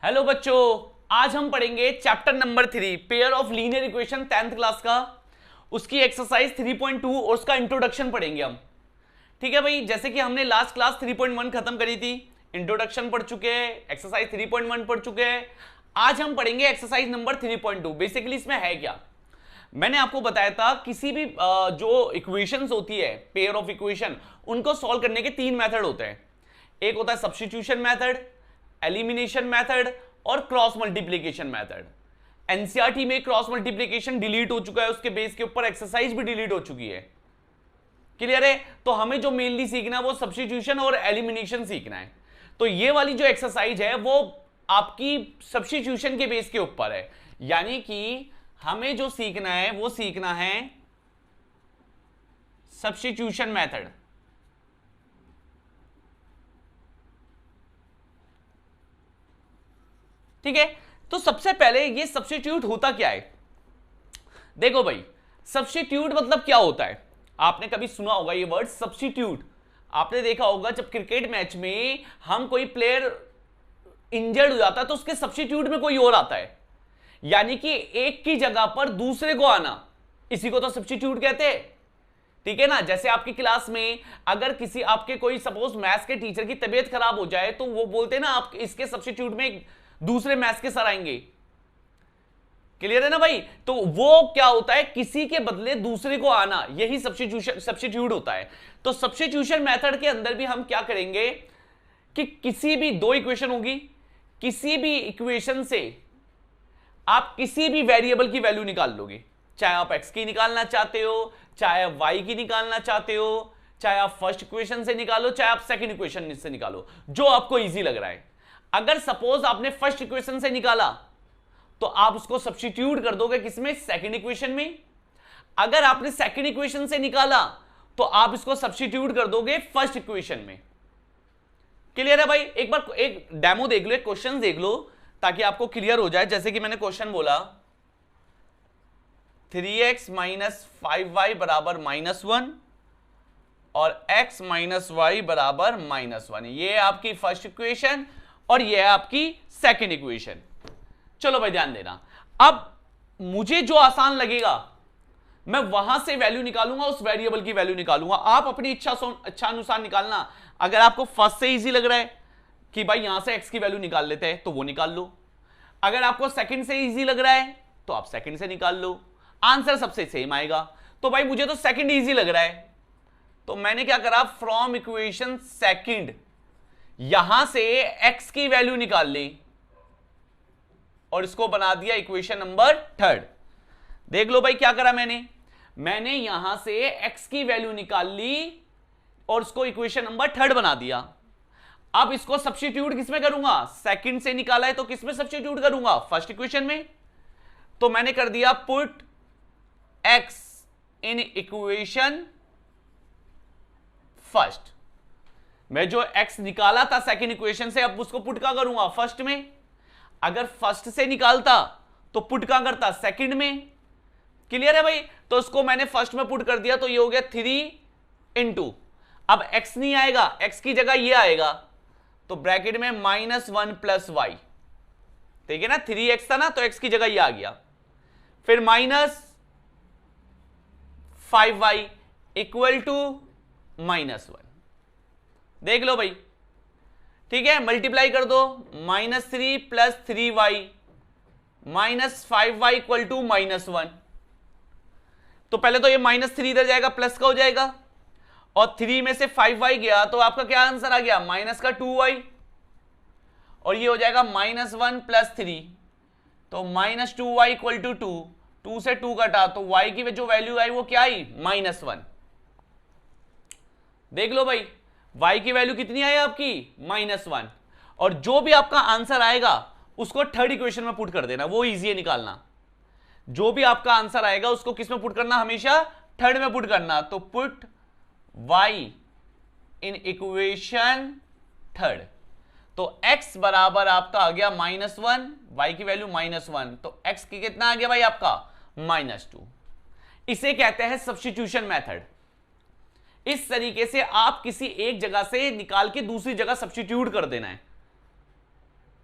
Hello बच्चों, आज हम पढ़ेंगे chapter number 3 pair of linear equation 10th class का। उसकी एक्सरसाइज 3.2 और उसका इंट्रोडक्शन पढ़ेंगे हम। ठीक है भाई, जैसे कि हमने लास्ट क्लास 3.1 खत्म करी थी, इंट्रोडक्शन पढ़ चुके हैं, एक्सरसाइज 3.1 पढ़ चुके हैं। आज हम पढ़ेंगे एक्सरसाइज नंबर 3.2। बेसिकली इसमें है क्या, मैंने आपको बताया था किसी भी जो इक्वेशंस होती है, पेयर ऑफ इक्वेशन, उनको सॉल्व करने के 3 मेथड होते हैं। एक होता है सब्स्टिट्यूशन मेथड, एलिमिनेशन मेथड और क्रॉस मल्टीप्लीकेशन मेथड। एनसीईआरटी में क्रॉस मल्टीप्लीकेशन डिलीट हो चुका है, उसके बेस के ऊपर एक्सरसाइज भी डिलीट हो चुकी है। क्लियर है? तो हमें जो मेनली सीखना है वो सब्स्टिट्यूशन और एलिमिनेशन सीखना है। तो ये वाली जो एक्सरसाइज है वो आपकी सब्स्टिट्यूशन के बेस के ऊपर है, यानी कि हमें जो सीखना है वो सीखना है सब्स्टिट्यूशन मेथड। ठीक है, तो सबसे पहले ये सब्स्टिट्यूट होता क्या है। देखो भाई, सब्स्टिट्यूट मतलब क्या होता है, आपने कभी सुना होगा ये वर्ड सब्स्टिट्यूट। आपने देखा होगा जब क्रिकेट मैच में हम कोई प्लेयर इंजर्ड हो जाता है तो उसके सब्स्टिट्यूट में कोई और आता है, यानी कि एक की जगह पर दूसरे को आना, इसी को तो सब्स्टिट्यूट कहते हैं। ठीक है ना? जैसे आपकी क्लास में अगर किसी आपके कोई सपोज मैथ्स के टीचर की तबीयत खराब हो जाए तो वो बोलते हैं ना, आप इसके सब्स्टिट्यूट में दूसरे मैथ्स के सर आएंगे। क्लियर है ना भाई? तो वो क्या होता है, किसी के बदले दूसरे को आना, यही सब्स्टिट्यूट होता है। तो सब्स्टिट्यूशन मेथड के अंदर भी हम क्या करेंगे कि किसी भी दो इक्वेशन होगी, किसी भी इक्वेशन से आप किसी भी वेरिएबल की वैल्यू निकाल लोगे, चाहे आप एक्स की निकालना चाहते हो, चाहे आप वाई की निकालना चाहते हो, चाहे आप फर्स्ट इक्वेशन से निकालो, चाहे आप सेकंड इक्वेशन से निकालो, जो आपको इजी लग रहा है। अगर सपोज आपने फर्स्ट इक्वेशन से निकाला तो आप उसको सब्स्टिट्यूट कर दोगे किसमें, सेकंड इक्वेशन में। अगर आपने सेकंड इक्वेशन से निकाला तो आप इसको सब्स्टिट्यूट कर दोगे फर्स्ट इक्वेशन में। क्लियर है भाई? एक बार एक डेमो देख लो, एक क्वेश्चन देख लो, ताकि आपको क्लियर हो जाए। जैसे कि मैंने क्वेश्चन बोला 3x माइनस 5y बराबर -1 और x माइनस वाई बराबर -1, ये आपकी फर्स्ट इक्वेशन और ये है आपकी सेकंड इक्वेशन। चलो भाई ध्यान देना, अब मुझे जो आसान लगेगा मैं वहां से वैल्यू निकालूंगा, उस वेरिएबल की वैल्यू निकालूंगा। आप अपनी इच्छा अनुसार निकालना। अगर आपको फर्स्ट से इजी लग रहा है कि भाई यहां से x की वैल्यू निकाल लेते हैं तो वो निकाल लो। अगर आपको सेकंड से इजी लग रहा है तो आप सेकंड से निकाल लो, आंसर सबसे सेम आएगा। तो भाई मुझे तो सेकंड इजी लग रहा है, तो मैंने क्या करा, फ्रॉम इक्वेशन सेकंड यहां से x की वैल्यू निकाल ली और इसको बना दिया इक्वेशन नंबर 3। देख लो भाई क्या करा मैंने यहां से x की वैल्यू निकाल ली और इसको इक्वेशन नंबर 3 बना दिया। अब इसको सब्स्टिट्यूट किसमें करूंगा, सेकंड से निकाला है तो किसमें सब्स्टिट्यूट करूंगा, फर्स्ट इक्वेशन में। तो मैंने कर दिया put x in equation first. मैं जो x निकाला था सेकंड इक्वेशन से, अब उसको पुट का करूंगा फर्स्ट में। अगर फर्स्ट से निकालता तो पुट का करता सेकंड में। क्लियर है भाई? तो उसको मैंने फर्स्ट में पुट कर दिया, तो ये हो गया 3 इंटू, अब x नहीं आएगा, x की जगह ये आएगा, तो ब्रैकेट में -1 प्लस वाई। ठीक है ना, 3x था ना, तो x की जगह ये आ गया, फिर -5y इक्वल टू -1। देख लो भाई, ठीक है, मल्टीप्लाई कर दो, -3 plus 3y -5y equal to -1। तो पहले तो ये -3 इधर जाएगा, प्लस का हो जाएगा, और 3 में से 5y गया तो आपका क्या आंसर आ गया, माइनस का 2y, और ये हो जाएगा -1 प्लस 3, तो -2y इक्वल टू 2 से 2 कटा तो y की जो वैल्यू आई वो क्या आई, -1। देख लो भाई, y की वैल्यू कितनी आई आपकी, -1। और जो भी आपका आंसर आएगा उसको थर्ड इक्वेशन में पुट कर देना, वो इजी है निकालना। जो भी आपका आंसर आएगा उसको किस में पुट करना, हमेशा थर्ड में पुट करना। तो put y in equation third, तो x बराबर आपका आ गया -1, y की वैल्यू -1, तो x की कितना आ गया भाई आपका, -2। इसे कहते हैं सब्स्टिट्यूशन मेथड। इस तरीके से आप किसी एक जगह से निकाल के दूसरी जगह सब्स्टिट्यूट कर देना है।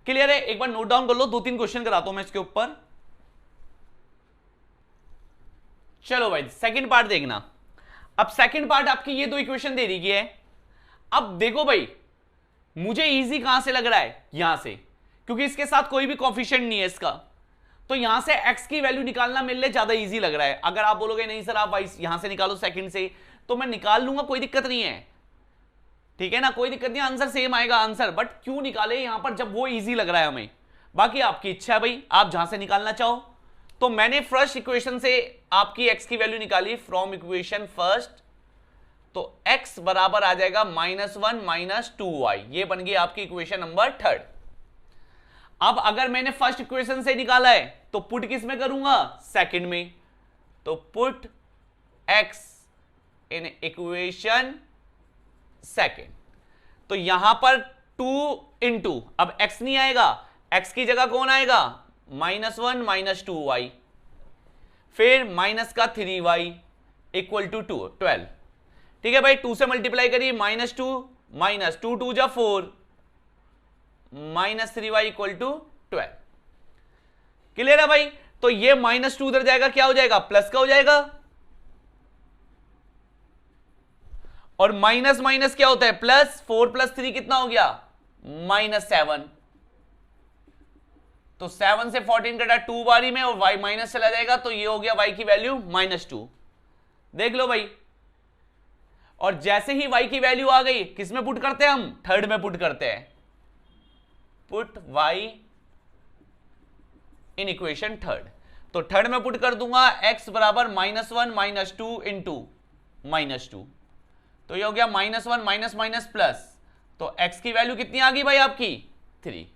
क्लियर है? एक बार नोट डाउन कर लो, 2-3 क्वेश्चन कराता हूं मैं इसके ऊपर। चलो भाई सेकंड पार्ट देखना। अब सेकंड पार्ट आपकी ये 2 इक्वेशन दे रही है। अब देखो भाई मुझे इजी कहां से लग रहा है, यहां से, क्योंकि इसके साथ कोई भी कोफिशिएंट नहीं है इसका, तो यहां से x की वैल्यू निकालना मेरे लिए ज्यादा इजी लग रहा है। अगर आप बोलोगे नहीं सर आप यहां से निकालो सेकंड से, तो मैं निकाल लूंगा, कोई दिक्कत नहीं है, ठीक है ना, कोई दिक्कत नहीं, आंसर सेम आएगा आंसर, बट क्यों निकाले यहां पर जब वो इजी लग रहा है हमें। बाकी आपकी इच्छा है भाई, आप जहां से निकालना चाहो। तो मैंने फर्स्ट इक्वेशन से आपकी x की वैल्यू निकाली फ्रॉम इक्वेशन फर्स्ट, तो x बराबर आ जाएगा -1 - 2y, ये बन गई आपकी इक्वेशन नंबर 3। अब अगर मैंने फर्स्ट इक्वेशन से निकाला है तो पुट किस में करूंगा, सेकंड में, तो put x in equation second, तो यहां पर 2 इंटू, अब x नहीं आएगा, x की जगह कौन आएगा, -1 - 2y, फिर माइनस का 3y इक्वल टू 12। ठीक है भाई, 2 से मल्टीप्लाई करिए, -2 - 2 2 जा 4, -3y इक्वल टू 12। क्लियर है भाई? तो ये -2 उधर जाएगा, क्या हो जाएगा, प्लस का हो जाएगा, और माइनस माइनस क्या होता है, प्लस। 4 + 3 कितना हो गया, -7, तो 7 से 14 कटा 2 बारी में, और y माइनस चला जाएगा, तो ये हो गया y की वैल्यू -2। देख लो भाई, और जैसे ही y की वैल्यू आ गई, किस में पुट करते हैं हम, थर्ड में पुट करते हैं, put y in equation third, तो थर्ड में पुट कर दूंगा x बराबर -1 - 2 इंटू -2, तो ये हो गया -1 माइनस माइनस प्लस, तो x की वैल्यू कितनी आ गई भाई आपकी, 3।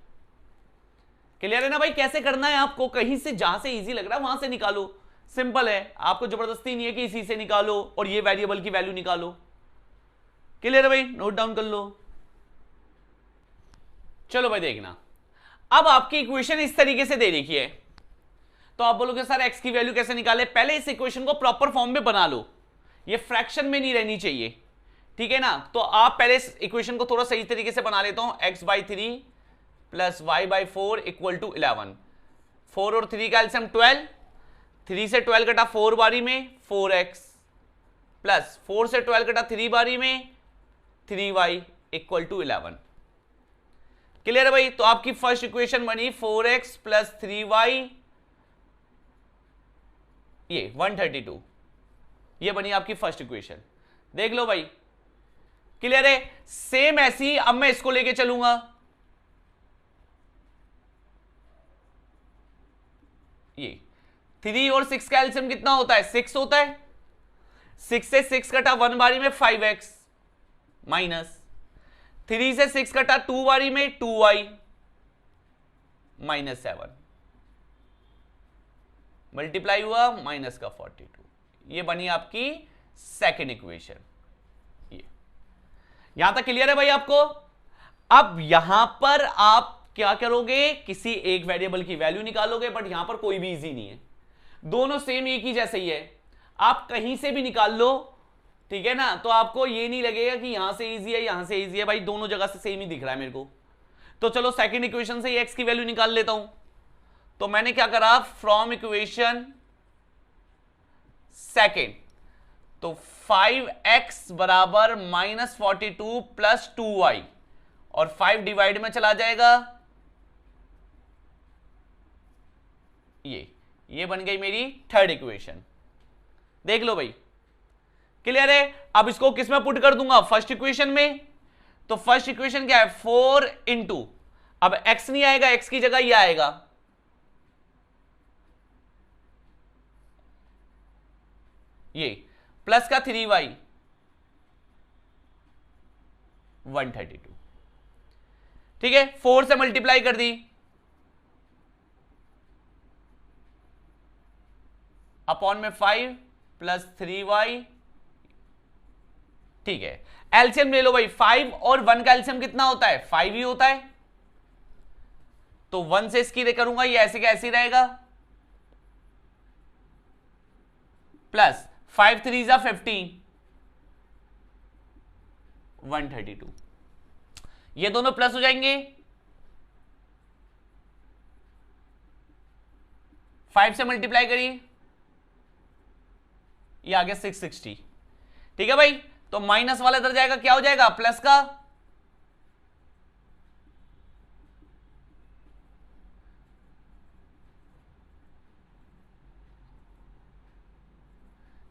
क्लियर है ना भाई? कैसे करना है आपको, कहीं से जहां से इजी लग रहा है वहां से निकालो, सिंपल है, आपको जबरदस्ती नहीं है कि इसी से निकालो और ये वेरिएबल की वैल्यू निकालो। क्लियर है भाई? नोट डाउन कर लो। चलो भाई देखना, अब आपकी इक्वेशन इस तरीके से दे रखी है, तो आप बोलोगे सर x की वैल्यू कैसे निकाले, पहले इस इक्वेशन को प्रॉपर फॉर्म में बना लो, ये फ्रैक्शन में नहीं रहनी चाहिए, ठीक है ना। तो आप पहले इस इक्वेशन को थोड़ा सही तरीके से बना लेता हूं, x/3 plus y/4 equal to 11, 4 और 3 का एलसीएम 12, 3 से 12 कटा 4 बारी में 4x, प्लस 4 से 12 कटा 3 बारी में 3y इक्वल टू 11। क्लियर है भाई? तो आपकी फर्स्ट इक्वेशन बनी 4x प्लस 3y, ये 132, ये बनी आपकी फर्स्ट इक्वेशन। देख लो भाई, क्लियर है? सेम ऐसी अब मैं इसको लेके चलूंगा, ये 3 और 6 का एलसीएम कितना होता है, 6 होता है, 6 से 6 कटा 1 बारी में 5x, माइनस 3 से 6 कटा 2 बारी में 2y, -7, मल्टीप्लाई हुआ माइनस का 42, ये बनी आपकी सेकेंड इक्वेशन। ये यहां तक क्लियर है भाई आपको? अब यहां पर आप क्या करोगे, किसी एक वेरिएबल की वैल्यू निकालोगे, बट यहां पर कोई भी इजी नहीं है, दोनों सेम एक ही जैसे ही है, आप कहीं से भी निकाल लो, ठीक है ना, तो आपको ये नहीं लगेगा कि यहां से इजी है यहां से इजी है, भाई दोनों जगह से सेम ही दिख रहा है मेरे को। तो चलो सेकंड इक्वेशन से एक्स की वैल्यू निकाल लेता हूं, तो मैंने क्या करा, फ्रॉम इक्वेशन सेकेंड, तो 5x बराबर -42 प्लस 2y, और 5 डिवाइड में चला जाएगा, ये बन गई मेरी थर्ड इक्वेशन। देख लो भाई, क्लियर है? अब इसको किस में पुट कर दूंगा, फर्स्ट इक्वेशन में, तो फर्स्ट इक्वेशन क्या है, 4 इंटू, अब x नहीं आएगा, x की जगह ये आएगा, ये प्लस का 3y 132, ठीक है, 4 से मल्टीप्लाई कर दी, अपॉन में 5 प्लस 3y, ठीक है, एलसीएम ले लो भाई, 5 और 1 का एलसीएम कितना होता है, 5 ही होता है, तो 1 से इसकी करूंगा, ये ऐसे का ऐसे ही रहेगा, प्लस 5 3 जा 15, 132, ये दोनों प्लस हो जाएंगे, 5 से मल्टीप्लाई करिए, ये आ गया 660। ठीक है भाई, तो माइनस वाला इधर जाएगा, क्या हो जाएगा प्लस का,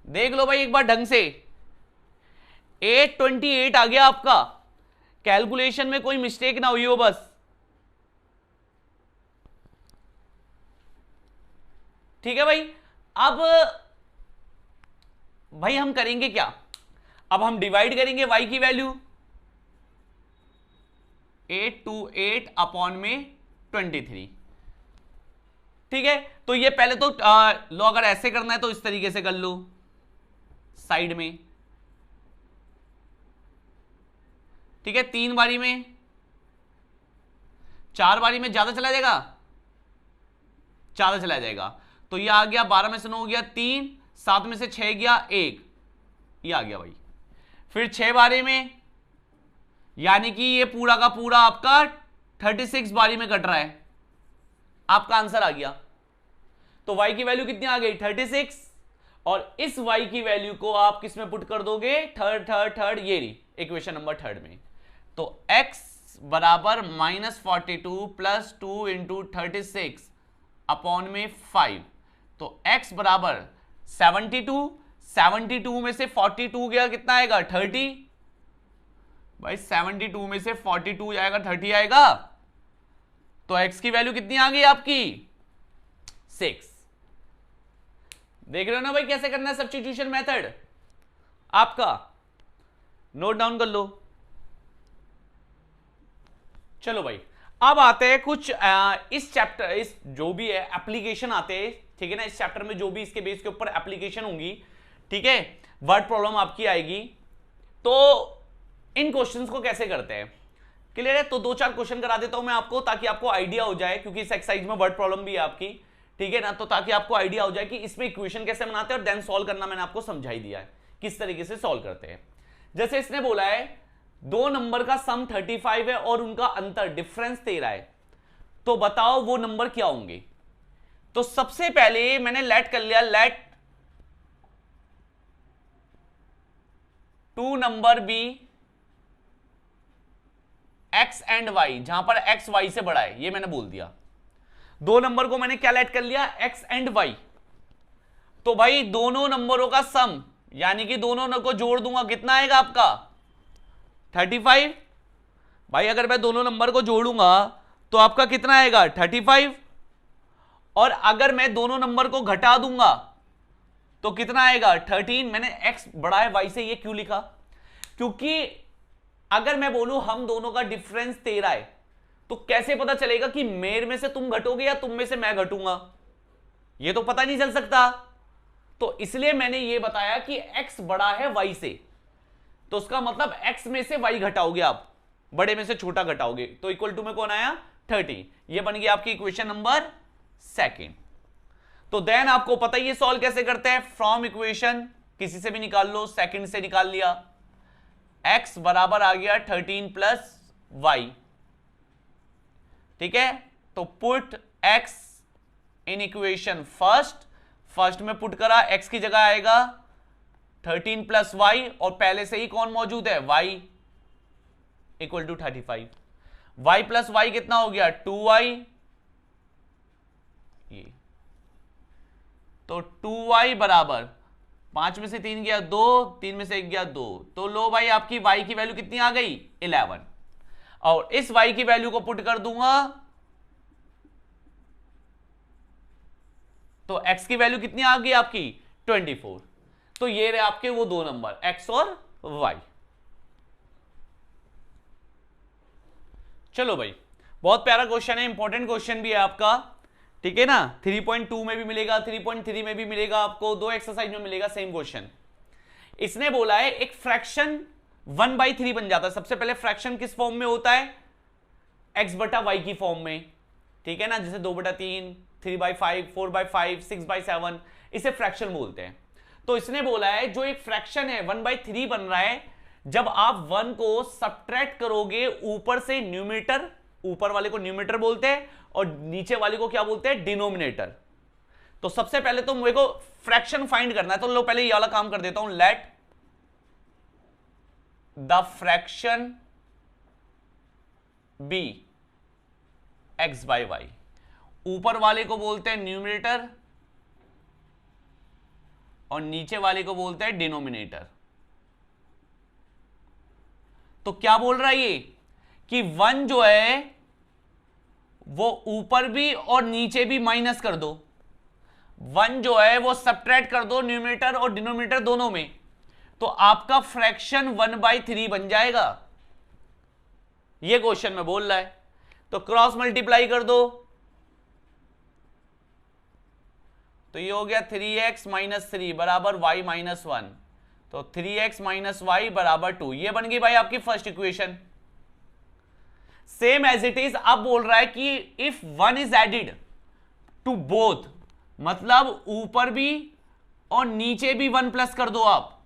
देख लो भाई एक बार ढंग से, 828 आ गया आपका, कैलकुलेशन में कोई मिस्टेक ना हुई हो बस। ठीक है भाई, अब भाई हम करेंगे क्या, अब हम डिवाइड करेंगे y की वैल्यू 828 अपॉन में 23। ठीक है, तो ये पहले तो लो, अगर ऐसे करना है तो इस तरीके से कर लो साइड में। ठीक है, 3 बारी में, 4 बारी में ज्यादा चला जाएगा, ज्यादा चला जाएगा, तो ये आ गया 12 में से 9 हो गया 3, 7 में से 6 गया 1, ये आ गया भाई। फिर 6 बारी में, यानी कि ये पूरा का पूरा आपका 36 बारी में कट रहा है, आपका आंसर आ गया। तो y की वैल्यू कितनी आ गई 36, और इस y की वैल्यू को आप किस में पुट कर दोगे, थर्ड ये रही इक्वेशन नंबर 3 में। तो x बराबर -42 प्लस 2 इंटू 36 अपॉन में 5, तो x बराबर 72 में से 42 गया, कितना आएगा 30। भाई 72 में से 42 जाएगा 30 आएगा, तो x की वैल्यू कितनी आ गई आपकी 6। देख रहे हो ना भाई कैसे करना है सब्स्टिट्यूशन मेथड, आपका नोट डाउन कर लो। चलो भाई, अब आते हैं कुछ इस चैप्टर, इस जो भी है एप्लीकेशन आते हैं, ठीक है ना, इस चैप्टर में जो भी इसके बेस के ऊपर एप्लीकेशन होंगी, ठीक है, वर्ड प्रॉब्लम आपकी आएगी, तो इन क्वेश्चंस को कैसे करते हैं, क्लियर है। तो 2-4 क्वेश्चन करा देता हूं मैं आपको, ताकि आपको आइडिया हो जाए, क्योंकि इस एक्सरसाइज में वर्ड प्रॉब्लम भी है आपकी, ठीक है ना, तो ताकि आपको आइडिया हो जाए कि इसमें इक्वेशन कैसे बनाते हैं, और देन सॉल्व करना मैंने आपको समझा ही दिया है किस तरीके से सॉल्व करते हैं। जैसे इसने बोला है 2 नंबर का सम 35 है और उनका अंतर डिफरेंस 13 है, तो बताओ वो नंबर क्या होंगे। तो सबसे पहले मैंने लेट कर लिया, let 2 number be x and y, जहां पर x y से बड़ा है, ये मैंने बोल दिया। 2 नंबर को मैंने क्या लेट कर लिया, x एंड y। तो भाई दोनों नंबरों का सम, यानी कि दोनों को जोड़ दूंगा, कितना आएगा आपका 35। भाई अगर मैं दोनों नंबर को जोड़ूंगा तो आपका कितना आएगा 35, और अगर मैं दोनों नंबर को घटा दूंगा तो कितना आएगा 13। मैंने x बड़ा है y से, ये क्यों लिखा, क्योंकि अगर मैं बोलूं हम दोनों का डिफरेंस 13 है, तो कैसे पता चलेगा कि मेरे में से तुम घटोगे या तुम में से मैं घटूंगा, ये तो पता नहीं चल सकता। तो इसलिए मैंने ये बताया कि x बड़ा है y से, तो उसका मतलब x में से y घटाओगे आप, बड़े में से छोटा घटाओगे, तो इक्वल टू में कौन आया 30। ये बन गया आपकी इक्वेशन नंबर 2। तो देन आपको पता ही है सॉल्व कैसे करते हैं, फ्रॉम इक्वेशन किसी से भी निकाल लो, सेकंड से निकाल लिया, x बराबर आ गया 13 प्लस y, ठीक है। तो put x in equation first में पुट करा, x की जगह आएगा 13 प्लस y, और पहले से ही कौन मौजूद है y equal to 35। y plus y कितना हो गया 2y, ये तो 2y बराबर 5 में से 3 गया 2, 3 में से 1 गया 2, तो लो भाई आपकी y की वैल्यू कितनी आ गई 11, और इस y की वैल्यू को पुट कर दूंगा तो x की वैल्यू कितनी आ गई आपकी 24। तो ये रहे आपके वो दो नंबर x और y। चलो भाई, बहुत प्यारा क्वेश्चन है, इंपॉर्टेंट क्वेश्चन भी है आपका, ठीक है ना। 3.2 में भी मिलेगा, 3.3 में भी मिलेगा, आपको 2 एक्सरसाइज में मिलेगा सेम क्वेश्चन। इसने बोला है एक फ्रैक्शन 1/3 बन जाता है। सबसे पहले फ्रैक्शन किस फॉर्म में होता है, x बटा y की फॉर्म में, ठीक है ना, जैसे 2/3, 3/5, 4/5, 6/7, इसे फ्रैक्शन बोलते हैं। तो इसने बोला है जो एक फ्रैक्शन है 1/3 बन रहा है, जब आप 1 को सब्ट्रैक्ट करोगे ऊपर से न्यूमरेटर, ऊपर वाले को न्यूमरेटर बोलते हैं और नीचे वाले को क्या बोलते हैं डिनोमिनेटर। तो सबसे पहले तो मेरे को फ्रैक्शन फाइंड करना है, तो लो पहले ये वाला काम कर देता हूं, let the fraction be x by y. ऊपर वाले को बोलते हैं न्यूमरेटर और नीचे वाले को बोलते हैं डिनोमिनेटर। तो क्या बोल रहा है ये कि 1 जो है वो ऊपर भी और नीचे भी माइनस कर दो, 1 जो है वो सब्ट्रैक्ट कर दो न्यूमरेटर और डिनोमिनेटर दोनों में, तो आपका फ्रैक्शन 1/3 बन जाएगा। ये क्वेश्चन में बोल रहा है। तो क्रॉस मल्टीप्लाई कर दो, तो ये हो गया 3x माइनस 3 बराबर y माइनस 1, तो 3x माइनस वाई बराबर 2। ये बन गई भाई आपकी first equation. Same as it is अब बोल रहा है कि if 1 is added to both, मतलब ऊपर भी और नीचे भी 1 प्लस कर दो आप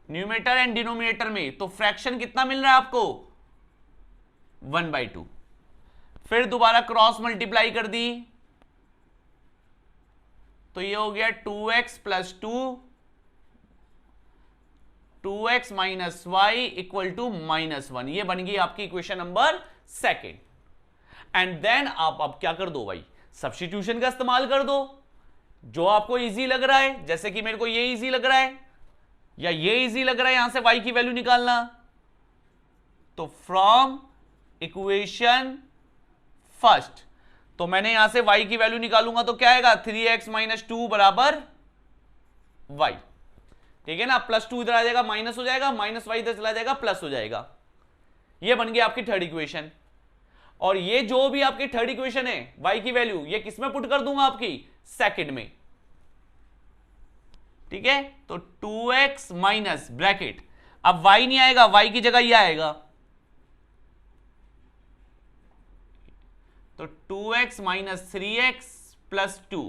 न्यूमरेटर एंड डिनोमिनेटर में, तो फ्रैक्शन कितना मिल रहा है आपको 1/2। फिर दोबारा क्रॉस मल्टीप्लाई कर दी, तो ये हो गया 2x plus 2x minus y equal to -1। ये बन गई आपकी equation number second. And then आप अब क्या कर दो भाई, सब्स्टिट्यूशन का इस्तेमाल कर दो, जो आपको इजी लग रहा है। जैसे कि मेरे को ये इजी लग रहा है या ये इजी लग रहा है यहां से y की वैल्यू निकालना, तो फ्रॉम इक्वेशन फर्स्ट, तो मैंने यहां से y की वैल्यू निकालूंगा तो क्या आएगा 3x माइनस 2 बराबर y। ठीक है ना, +2 इधर आ जाएगा माइनस हो जाएगा, -y इधर चला जाएगा प्लस हो जाएगा। ये बन गई आपकी थर्ड इक्वेशन। और ये जो भी आपकी थर्ड इक्वेशन है y की वैल्यू, ये किस में पुट कर दूंगा आपकी सेकंड में। ठीक है, तो 2x माइनस ब्रैकेट, अब y नहीं आएगा, y की जगह ये आएगा, तो 2x माइनस 3x प्लस 2।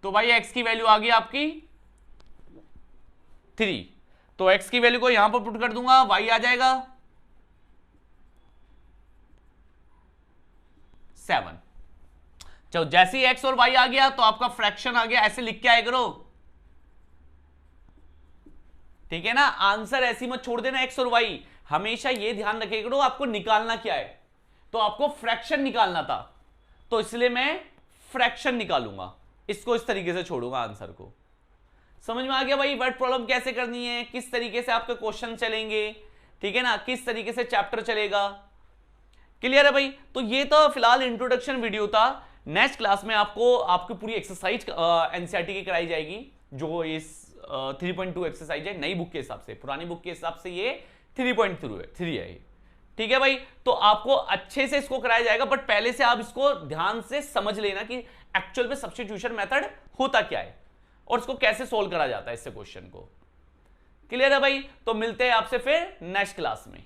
तो भाई x की वैल्यू आ गई आपकी 3, तो x की वैल्यू को यहां पर पुट कर दूंगा, y आ जाएगा 7। चलो जैसे ही x और y आ गया तो आपका फ्रैक्शन आ गया, ऐसे लिख के आए करो। ठीक है ना, आंसर ऐसी मत छोड़ देना x और y, हमेशा ये ध्यान रखे करो आपको निकालना क्या है। तो आपको फ्रैक्शन निकालना था, तो इसलिए मैं फ्रैक्शन निकालूंगा, इसको इस तरीके से छोड़ूंगा आंसर को। समझ में आ गया भाई वर्ड प्रॉब्लम कैसे करनी है, किस तरीके से आपके क्वेश्चन चलेंगे, ठीक है ना, किस तरीके से चैप्टर चलेगा। क्लियर है भाई। तो ये तो फिलहाल इंट्रोडक्शन वीडियो था। नेक्स्ट क्लास में आपको आपकी पूरी एक्सरसाइज एनसीईआरटी की कराई जाएगी, जो इस 3.2 एक्सरसाइज है नई बुक के हिसाब से, पुरानी बुक के हिसाब से ये 3.3 है। ठीक है भाई, तो आपको अच्छे से इसको कराया जाएगा, बट पहले से आप इसको ध्यान से समझ लेना कि एक्चुअल में सब्स्टिट्यूशन मेथड होता क्या है और इसको कैसे सोल्व करा जाता है इससे क्वेश्चन को। क्लियर है भाई, तो मिलते हैं आपसे फिर नेक्स्ट क्लास में।